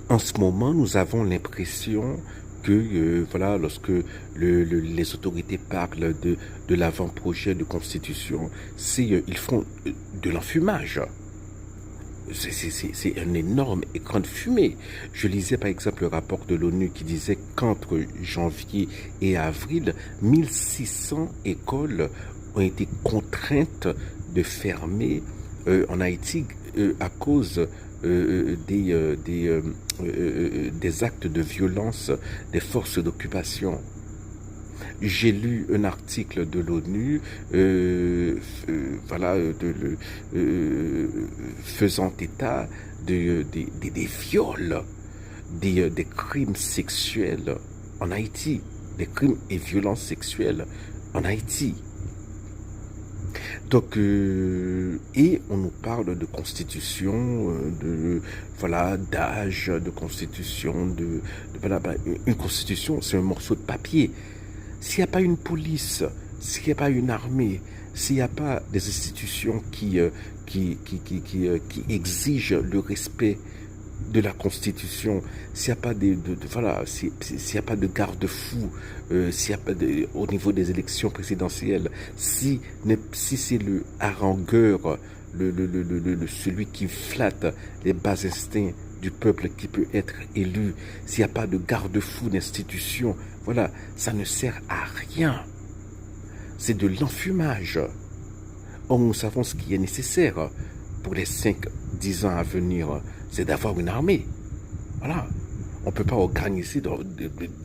En ce moment, nous avons l'impression que, voilà, lorsque les autorités parlent de l'avant-projet de constitution, ils font de l'enfumage. C'est un énorme écran de fumée. Je lisais par exemple le rapport de l'ONU qui disait qu'entre janvier et avril, 1600 écoles ont été contraintes de fermer en Haïti à cause des actes de violence des forces d'occupation. J'ai lu un article de l'ONU, voilà, faisant état des viols, des crimes sexuels en Haïti, des crimes et violences sexuelles en Haïti. Donc, et on nous parle de constitution, voilà, d'âge, de constitution, voilà, une constitution, c'est un morceau de papier. S'il n'y a pas une police, s'il n'y a pas une armée, s'il n'y a pas des institutions qui exigent le respect de la Constitution, s'il n'y a pas voilà, s'il n'y a pas de garde-fou, s'il y a pas au niveau des élections présidentielles, si c'est le harangueur, celui qui flatte les bas instincts du peuple qui peut être élu, s'il n'y a pas de garde-fou d'institution, voilà, ça ne sert à rien. C'est de l'enfumage. Or, nous savons ce qui est nécessaire pour les 5-10 ans à venir, c'est d'avoir une armée. Voilà. On ne peut pas organiser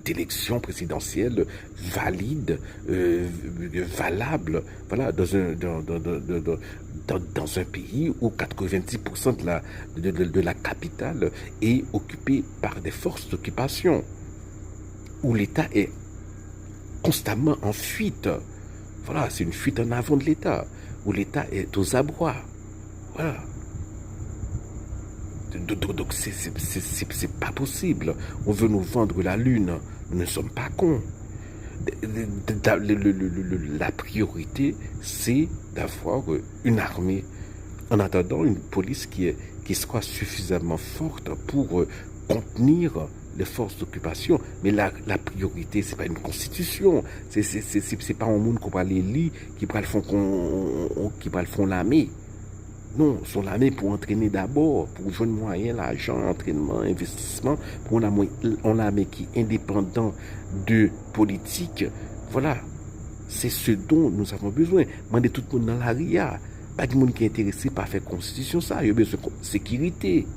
d'élections présidentielles valides, valables, voilà, dans un pays où 90% de la capitale est occupée par des forces d'occupation, où l'État est constamment en fuite. Voilà, c'est une fuite en avant de l'État, où l'État est aux abois. Voilà. Donc c'est pas possible. On veut nous vendre la lune. Nous ne sommes pas cons. La priorité, c'est d'avoir une armée. En attendant, une police qui soit suffisamment forte pour contenir les forces d'occupation. Mais la priorité, c'est pas une constitution. C'est pas un monde qu'on va les lire, qui va le font l'armée. Non, sont l'armée pour entraîner d'abord, pour jouer moyen, l'argent, entraînement, investissement, pour on armée qui est indépendant de politique. Voilà, c'est ce dont nous avons besoin. Mandez tout le monde dans la RIA. Pas de monde qui est intéressé par faire constitution, ça. Il y a besoin de sécurité.